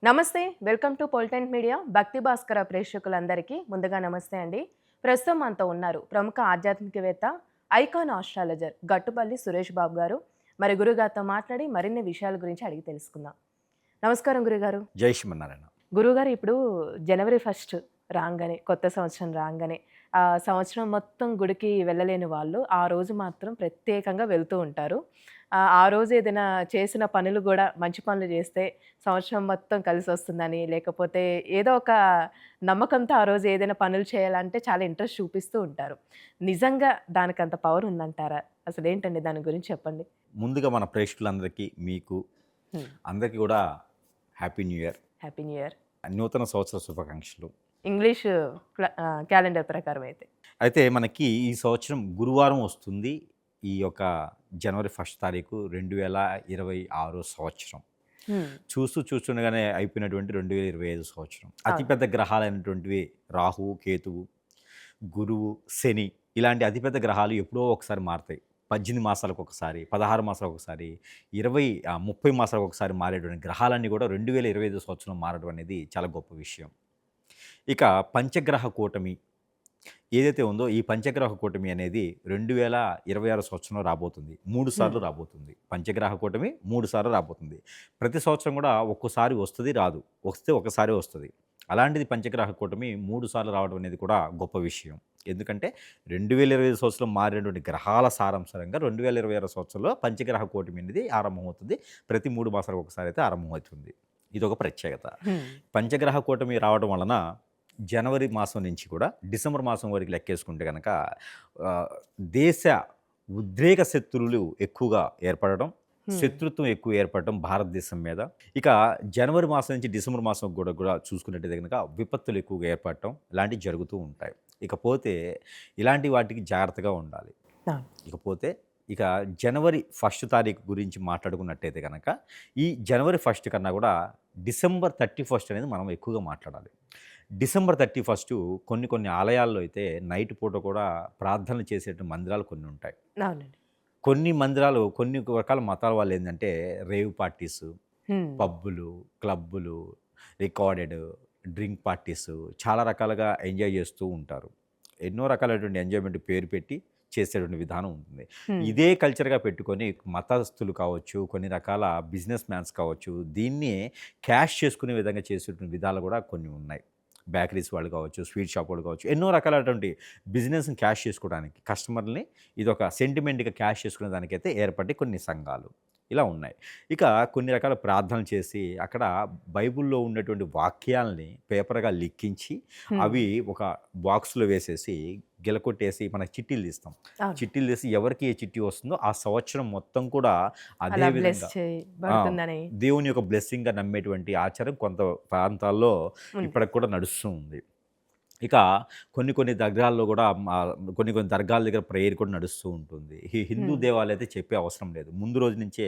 నమస్తే. Welcome to పొలిటెంట్ media. భక్తి భాస్కర ప్రేక్షకులందరికీ ముందుగా నమస్తే అండి. ప్రస్తుతం మనతో ఉన్నారు ప్రముఖ ఆధ్యాత్మికవేత్త, ఐకాన్ ఆస్ట్రాలజర్ గట్టుపల్లి సురేష్ బాబు గారు. మరి గురుగారితో మాట్లాడి మరిన్ని విషయాల గురించి అడిగి తెలుసుకుందాం. నమస్కారం గురుగారు. జై శ్రీమన్నారాయణ. గురుగారు ఇప్పుడు జనవరి 1 రాంగానే, కొత్త సంవత్సరం రాంగానే సంవత్సరం మొత్తం గుడికి వెళ్ళలేని వాళ్ళు ఆ రోజు మాత్రం ప్రత్యేకంగా వెళ్తూ ఉంటారు. ఆ రోజు ఏదైనా చేసిన పనులు గూడా మంచి పనులు చేస్తే సంవత్సరం మొత్తం కలిసొస్తుందని, లేకపోతే ఏదో ఒక నమ్మకంతో ఆ రోజు ఏదైనా పనులు చేయాలంటే చాలా ఇంట్రెస్ట్ చూపిస్తూ ఉంటారు. నిజంగా దానికంత పవర్ ఉందంటారా? అసలేంటండి దాని గురించి చెప్పండి? ముందుగా మన ప్రేక్షకులందరికీ, మీకు హ్మ్. అందరికీ కూడా happy new year. Happy new year. నూతన సంవత్సర శుభాకాంక్షలు. ఇంగ్లీష్ క్యాలెండర్ ప్రకారం అయితే. అయితే మనకి ఈ సంవత్సరం గురువారం వస్తుంది. ఈ యొక్క జనవరి 1 తారీఖు 2026 సంవత్సరం. హ్మ్. చూస్తుండగానే అయిపోయినటువంటి 2025 సంవత్సరం. అవును. అతిపెద్ద గ్రహాలైనటువంటివి రాహువు, కేతువు, గురువు, శని ఇలాంటి అతిపెద్ద గ్రహాలు ఎప్పుడో ఒకసారి మారతాయి. 18 మాసాలకు ఒకసారి, 16 మాసాలకు ఒకసారి, 30 మాసాలకు ఒకసారి మారేటువంటి గ్రహాలన్నీ కూడా 2025 సంవత్సరం మారడం అనేది చాలా గొప్ప విషయం. ఇక పంచగ్రహ కూటమి ఏదైతే ఉందో ఈ పంచగ్రహ కూటమి అనేది 2026 సంవత్సరంలో రాబోతుంది. 3 సార్లు రాబోతుంది. పంచగ్రహ కూటమి 3 సార్లు రాబోతుంది. ప్రతి సంవత్సరం కూడా ఒక్కోసారి వస్తుంది, రాదు. వస్తే ఒకసారి వస్తుంది. అలాంటిది పంచగ్రహ కూటమి 3 సార్లు రావడం అనేది కూడా గొప్ప విషయం. ఎందుకంటే 2025 సంవత్సరం మారినటువంటి గ్రహాల సారాంశంగా 2026 సంవత్సరంలో పంచగ్రహ కూటమి అనేది ఆరంభమవుతుంది. ప్రతి 3 మాసాలకు ఒకసారి అయితే ఆరంభమవుతుంది. ఇదొక ప్రత్యేకత. హ్మ్. పంచగ్రహ కూటమి రావడం వలన జనవరి మాసం నుంచి కూడా డిసెంబర్ మాసం వరకు లెక్కేసుకుంటే కనుక దేశ ఉద్రేక శత్రువులు ఎక్కువగా ఏర్పడడం, శత్రుత్వం ఎక్కువ ఏర్పడటం భారతదేశం మీద. ఇక జనవరి మాసం నుంచి డిసెంబర్ మాసం కూడా చూసుకున్నట్టయితే కనుక విపత్తులు ఎక్కువగా ఏర్పడటం ఇలాంటివి జరుగుతూ ఉంటాయి. ఇకపోతే ఇలాంటి వాటికి జాగ్రత్తగా ఉండాలి. అవును. ఇకపోతే ఇక జనవరి 1 తారీఖు గురించి మాట్లాడుకున్నట్టయితే కనుక ఈ జనవరి 1 కన్నా కూడా డిసెంబర్ 31 అనేది మనం ఎక్కువగా మాట్లాడాలి. డిసెంబర్ 31 కొన్ని ఆలయాల్లో అయితే నైట్ పూట కూడా ప్రార్థనలు చేసేటువంటి మందిరాలు కొన్ని ఉంటాయి. అవునండి. కొన్ని మందిరాలు కొన్ని రకాల మతాల వాళ్ళు ఏంటంటే రేవ్ పార్టీసు, హ్మ్. పబ్బులు, క్లబ్బులు, రికార్డెడ్ డ్రింక్ పార్టీసు చాలా రకాలుగా ఎంజాయ్ చేస్తూ ఉంటారు. ఎన్నో రకాలైనటువంటి ఎంజాయ్మెంట్ పేరు పెట్టి చేసేటువంటి విధానం ఉంటుంది. హ్మ్. ఇదే కల్చర్గా పెట్టుకొని మతస్థులు కావచ్చు, కొన్ని రకాల బిజినెస్ మ్యాన్స్ కావచ్చు, దీన్ని క్యాష్ చేసుకునే విధంగా చేసేటువంటి విధాలు కూడా కొన్ని ఉన్నాయి. బేకరీస్ వాళ్ళు కావచ్చు, స్వీట్ షాప్ వాళ్ళు కావచ్చు, ఎన్నో రకాలైనటువంటి బిజినెస్ని క్యాష్ చేసుకోవడానికి కస్టమర్ని ఇదొక సెంటిమెంట్గా క్యాష్ చేసుకునే దానికైతే ఏర్పడి కొన్ని సంఘాలు ఇలా ఉన్నాయి. ఇక కొన్ని రకాల ప్రార్థనలు చేసి అక్కడ బైబిల్లో ఉన్నటువంటి వాక్యాలని పేపర్గా లిఖించి హ్మ్. అవి ఒక బాక్స్లో వేసేసి గిలకొట్టేసి మనకి చిట్టీలు తీస్తాం. అవును. చిట్టీలు తీసి ఎవరికి ఏ చిట్టి వస్తుందో ఆ సంవత్సరం మొత్తం కూడా అదే అలా బ్లెస్ విధంగా చేయబడుతుందని. దేవుని యొక్క బ్లెస్సింగ్గా నమ్మేటువంటి ఆచారం కొంత ప్రాంతాల్లో ఉంది. ఇప్పటికి కూడా నడుస్తూ ఉంది. ఇక కొన్ని దర్గాల్లో కూడా కొన్ని దర్గాల దగ్గర ప్రేయర్ కూడా నడుస్తూ ఉంటుంది. ఈ హిందూ హ్మ్. దేవాలయాలు అయితే చెప్పే అవసరం లేదు. ముందు రోజు నుంచే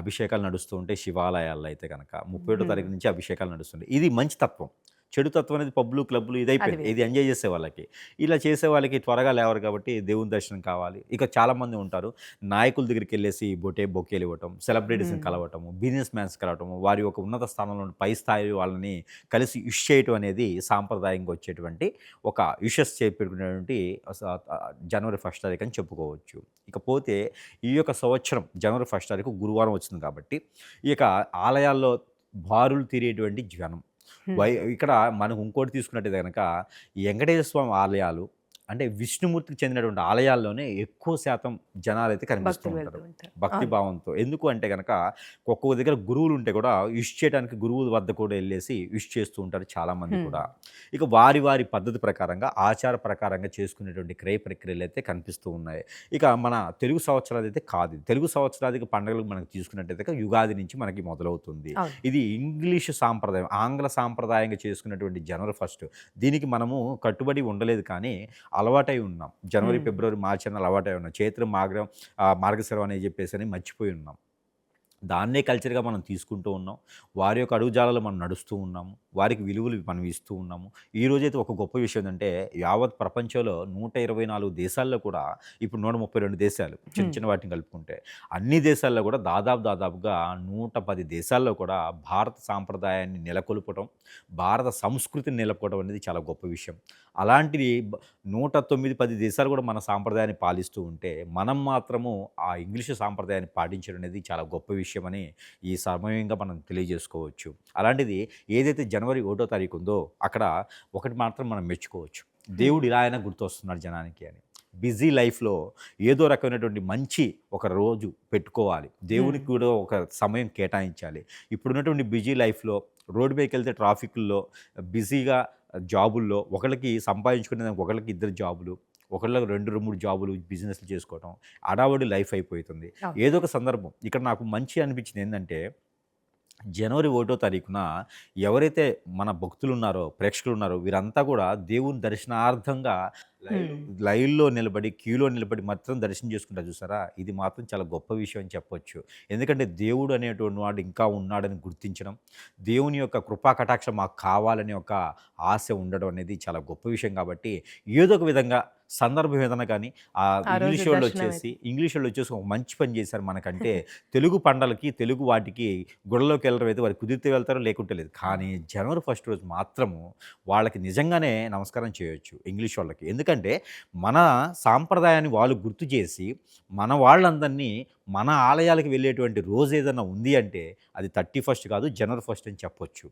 అభిషేకాలు నడుస్తూ ఉంటాయి. శివాలయాల్లో అయితే గనక 31 హ్మ్. తారీఖు నుంచి అభిషేకాలు నడుస్తుంటాయి. ఇది మంచి తత్వం. చెడు తత్వం అనేది పబ్‌లు, క్లబ్‌లు అది ఇదైపోయింది. వేరు. ఇది ఎంజాయ్ చేసే వాళ్ళకి. ఇలా చేసే వాళ్ళకి త్వరగా లేవరు కాబట్టి దేవుని దర్శనం కావాలి. ఇక చాలామంది ఉంటారు. నాయకుల దగ్గరికెళ్ళేసి బొకేలు ఇవ్వటం, సెలబ్రిటీస్‌ని హ్మ్. కలవటము, బిజినెస్ మ్యాన్స్ కలవటము, వారి యొక్క ఉన్నత స్థానంలో ఉన్న పై స్థాయి వాళ్ళని కలిసి విష్ చేయటం అనేది సాంప్రదాయంగా వచ్చేటువంటి ఒక విషెస్ చేపెట్టుకునేటువంటి జనవరి 1 తారీఖు అని చెప్పుకోవచ్చు. ఇకపోతే ఈ యొక్క సంవత్సరం జనవరి 1 తారీఖు గురువారం వచ్చింది కాబట్టి ఈ యొక్క ఆలయాల్లో బారులు తీరేటువంటి జనం. హ్మ్. ఇక్కడ మనం ఇంకోటి తీసుకున్నట్టయితే గనక ఈ వెంకటేశ్వర స్వామి ఆలయాలు అంటే విష్ణుమూర్తికి చెందినటువంటి ఆలయాల్లోనే ఎక్కువ శాతం జనాలైతే కనిపిస్తూ భక్తులు వెళ్తూ ఉంటారు. ఉంటారు. భక్తి అవును. భావంతో. ఎందుకు అంటే గనక ఒక్కొక్క దగ్గర గురువులు ఉంటే కూడా విష్ చేయడానికి గురువుల వద్ద కూడా వెళ్ళేసి విష్ చేస్తూ ఉంటారు చాలామంది హ్మ్. కూడా. ఇక వారి పద్ధతి ప్రకారంగా, ఆచార ప్రకారంగా చేసుకునేటువంటి క్రయ ప్రక్రియలైతే కనిపిస్తూ ఉన్నాయి. ఇక మన తెలుగు సంవత్సరాదైతే కాదు ఇది. తెలుగు సంవత్సరాదికి పండుగలు మనకు తీసుకున్నట్టయితే యుగాది నుంచి మనకి మొదలవుతుంది. అవును. ఇది ఇంగ్లీష్ సాంప్రదాయం, ఆంగ్ల సాంప్రదాయంగా చేసుకున్నటువంటి జనవరి 1. దీనికి మనము కట్టుబడి ఉండలేదు కానీ అలవాటై ఉన్నాం. జనవరి, హ్మ్. ఫిబ్రవరి, మార్చి అని అలవాటై ఉన్నాం. చైత్రం, మార్గశిరం అని చెప్పేసని మర్చిపోయి ఉన్నాం. దాన్నే కల్చర్‌గా మనం తీసుకుంటూ ఉన్నాం. వారి యొక్క అడుగుజాడల్లో మనం నడుస్తూ ఉన్నాము. వారికి విలువలు మనం ఇస్తూ ఉన్నాము. ఈరోజైతే ఒక గొప్ప విషయం ఏందంటే, యావత్ ప్రపంచంలో 124 దేశాల్లో కూడా ఇప్పుడు 132 దేశాలు చిన్న హ్మ్. చిన్న వాటిని కలుపుకుంటే, అన్ని దేశాల్లో కూడా దాదాపుగా 110 దేశాల్లో కూడా భారత సాంప్రదాయాన్ని నెలకొల్పటం, భారత సంస్కృతిని నిలుపుకోవడం అనేది చాలా గొప్ప విషయం. అలాంటిది 109, 10 దేశాలు కూడా మన సాంప్రదాయాన్ని పాలిస్తూ ఉంటే, మనం మాత్రము ఆ ఇంగ్లీషు సాంప్రదాయాన్ని పాటించడం అనేది చాలా గొప్ప విషయమని ఈ సమయంగా మనం తెలియజేసుకోవచ్చు. అలాంటిది ఏదైతే జనవరి 1 తారీఖు ఉందో, అక్కడ ఒకటి మాత్రం మనం మెచ్చుకోవచ్చు. హ్మ్. దేవుడు ఇలా అయినా గుర్తొస్తున్నాడు జనానికి అని. బిజీ లైఫ్‌లో ఏదో రకమైనటువంటి మంచి ఒక రోజు పెట్టుకోవాలి. హ్మ్. దేవునికి కూడా ఒక సమయం కేటాయించాలి. ఇప్పుడున్నటువంటి బిజీ లైఫ్‌లో రోడ్డు మీదకెళ్తే ట్రాఫిక్కుల్లో బిజీగా జాబుల్లో ఒకళ్ళకి సంపాదించుకునేదానికి ఒకళ్ళకి 2 జాబులు, ఒకళ్ళకి 2, 3 జాబులు, బిజినెస్‌లు చేసుకోవటం. హడావుడి లైఫ్ అయిపోతుంది. అవును. ఏదో ఒక సందర్భం ఇక్కడ నాకు మంచి అనిపించింది ఏందంటే, జనవరి 1 తారీఖున ఎవరైతే మన భక్తులున్నారో, ప్రేక్షకులున్నారో వీరంతా కూడా దేవుని దర్శనార్థంగా లైవ్ హ్మ్. లైవ్‌లో నిలబడి, క్యూలో నిలబడి మాత్రం దర్శనం చేసుకుంటారు చూసారా? ఇది మాత్రం చాలా గొప్ప విషయం అని చెప్పొచ్చు. ఎందుకంటే దేవుడు అనేటువంటి వాడు ఇంకా ఉన్నాడని గుర్తించడం, దేవుని యొక్క కృపా కటాక్షం మాకు కావాలనే ఒక ఆశ ఉండడం అనేది చాలా గొప్ప విషయం కాబట్టి, ఏదో ఒక విధంగా సందర్భం ఏదన్నా కానీ ఆ రోజు దర్శనం ఇంగ్లీష్ వోళ్ళొచ్చేసి ఒక మంచి పని చేశారు మనకంటే, తెలుగు పండలకి, తెలుగు వాటికి గుడిలోకి వెళ్ళడం అయితే వారికి కుదిరితే వెళ్తారు, లేకుంటే లేదు. కానీ జనవరి 1 రోజు మాత్రము వాళ్ళకి నిజంగానే నమస్కారం చేయొచ్చు ఇంగ్లీష్ వాళ్ళకి. ఎందుకంటే మన సాంప్రదాయాన్ని వాళ్ళు గుర్తు చేసి, మన వాళ్ళందరినీ మన ఆలయాలకు వెళ్ళేటువంటి రోజు ఏదన్నా ఉంది అంటే అది 31 కాదు, జనవరి 1 అని చెప్పొచ్చు.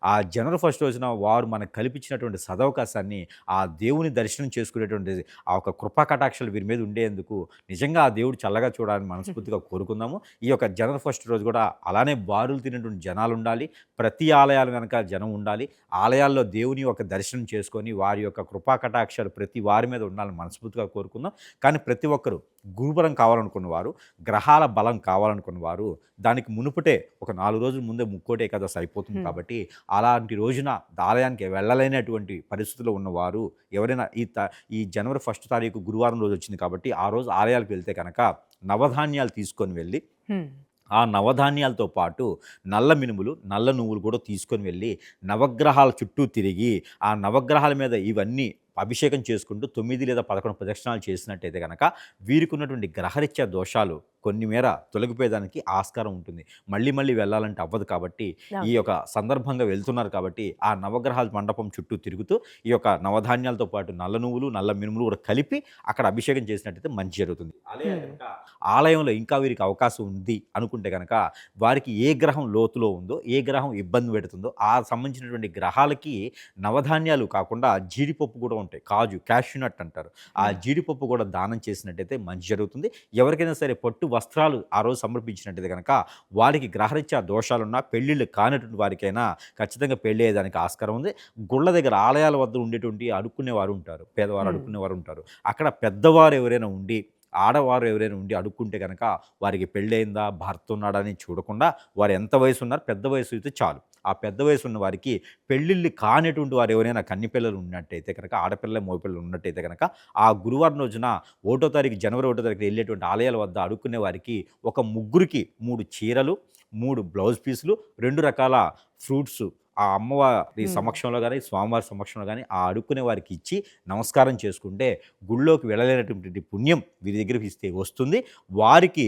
ఆ జనవరి 1 రోజున వారు మనకు కల్పించినటువంటి సదవకాశాన్ని, ఆ దేవుని దర్శనం చేసుకునేటువంటి ఆ ఒక కృపా కటాక్షాలు వీరి మీద ఉండేందుకు నిజంగా ఆ దేవుడు చల్లగా చూడాలని మనస్ఫూర్తిగా కోరుకుందాము. ఈ యొక్క జనవరి 1 రోజు కూడా అలానే బారులు తినేటువంటి జనాలుండాలి. ప్రతి ఆలయాల వెనక జనం ఉండాలి. ఆలయాల్లో దేవుని యొక్క దర్శనం చేసుకొని వారి యొక్క కృపా కటాక్షాలు ప్రతి వారి మీద ఉండాలని మనస్ఫూర్తిగా కోరుకుందాం. కానీ ప్రతి ఒక్కరు గురుబలం కావాలనుకున్నవారు, గ్రహాల బలం కావాలనుకున్నవారు దానికి మునుపుటే ఒక 4 రోజుల ముందే ముక్కోటి ఏకాదశి అయిపోతుంది హ్మ్. కాబట్టి, అలాంటి రోజున ఆలయానికి వెళ్ళలేనటువంటి పరిస్థితిలో ఉన్నవారు ఎవరైనా ఈ జనవరి 1 తారీఖు గురువారం రోజు వచ్చింది కాబట్టి, ఆ రోజు ఆలయాలకు వెళ్తే కనుక నవధాన్యాలు తీసుకొని వెళ్ళి, హ్మ్. ఆ నవధాన్యాలతో పాటు నల్ల మినుములు, నల్ల నువ్వులు కూడా తీసుకొని వెళ్ళి నవగ్రహాల చుట్టూ తిరిగి, ఆ నవగ్రహాల మీద ఇవన్నీ అభిషేకం చేసుకుంటూ 9 లేదా 11 ప్రదక్షిణాలు చేసినట్టయితే గనక వీరికున్నటువంటి గ్రహరీత్యా దోషాలు కొన్ని మేర తొలగిపోయేదానికి ఆస్కారం ఉంటుంది. మళ్ళీ వెళ్ళాలంటే అవ్వదు కాబట్టి, ఈ అవును. యొక్క సందర్భంగా వెళ్తున్నారు కాబట్టి, ఆ నవగ్రహాల మండపం చుట్టూ తిరుగుతూ ఈ యొక్క నవధాన్యాలతో పాటు నల్ల నువ్వులు, నల్ల మినుములు కూడా కలిపి అక్కడ అభిషేకం చేసినట్టయితే మంచి జరుగుతుంది. హ్మ్. ఆలయంలో ఇంకా వీరికి అవకాశం ఉంది అనుకుంటే గనక, వారికి ఏ గ్రహం లోతులో ఉందో, ఏ గ్రహం ఇబ్బంది పెడుతుందో, ఆ సంబంధించినటువంటి గ్రహాలకి నవధాన్యాలు కాకుండా జీడిపప్పు కూడా ఉంటాయి. క్యాష్యూ నట్ అంటారు. ఆ హ్మ్. జీడిపప్పు కూడా దానం చేసినట్టయితే మంచి జరుగుతుంది. ఎవరికైనా సరే పట్టు వస్త్రాలు ఆ రోజు సమర్పించినట్టయితే గనక, వారికి గ్రహరీత్యా దోషాలున్నా, పెళ్ళిళ్ళు కానటువంటి వారికైనా ఖచ్చితంగా పెళ్లి అయ్యేదానికి ఆస్కారం ఉంది. గుళ్ళ దగ్గర ఆలయాల వద్ద ఉండేటువంటి అడుక్కునేవారు ఉంటారు. పేదవారు హ్మ్. అడుక్కునేవారు ఉంటారు. అక్కడ పెద్దవారు ఎవరైనా ఉండి, ఆడవారు ఎవరైనా ఉండి అడుక్కుంటే గనక, వారికి పెళ్ళయిందా, భర్త ఉన్నాడా అని చూడకుండా, వారు ఎంత వయసున్నారు, పెద్ద వయసు అయితే చాలు. ఆ పెద్ద వయసు ఉన్న వారికి పెళ్ళిళ్ళు కానటువంటి వారు ఎవరైనా కన్నిపిల్లలు ఉన్నట్టయితే కనుక, ఆడపిల్లలు, మగపిల్లలు ఉన్నట్టయితే కనుక, ఆ గురువారం రోజున జనవరి 1 తారీఖున వెళ్ళేటువంటి ఆలయాల వద్ద అడుక్కునే వారికి ఒక ముగ్గురికి 3 చీరలు, 3 బ్లౌజ్ పీసులు, 2 రకాల ఫ్రూట్సు ఆ అమ్మవారి హ్మ్. సమక్షంలో గాని, స్వామివారి సమక్షంలో గాని ఆ అడుక్కునే వారికి ఇచ్చి నమస్కారం చేసుకుంటే, గుడిలోకి వెళ్ళలేనటువంటి పుణ్యం వీరి దగ్గరికి ఇస్తే వస్తుంది. వారికి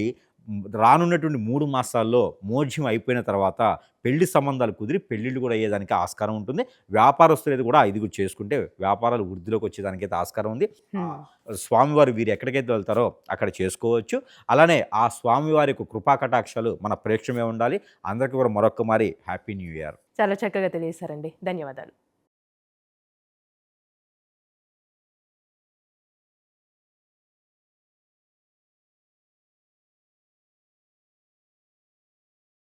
రానున్నటువంటి 3 మాసాల్లో మోజ్యం అయిపోయిన తర్వాత పెళ్లి సంబంధాలు కుదిరి పెళ్ళిళ్ళు కూడా అయ్యేదానికి ఆస్కారం ఉంటుంది. వ్యాపారస్తులైతే కూడా ఇది కూడా చేసుకుంటే వ్యాపారాలు వృద్ధిలోకి వచ్చేదానికైతే ఆస్కారం ఉంది. హ్మ్. స్వామివారు వీరు ఎక్కడికైతే వెళ్తారో అక్కడ చేసుకోవచ్చు. అలానే ఆ స్వామివారి యొక్క కృపా కటాక్షాలు మన ప్రేక్షమే ఉండాలి. అందరికీ కూడా మరొక్క మారి హ్యాపీ న్యూ ఇయర్. చాలా చక్కగా తెలియజేశారండి. ధన్యవాదాలు.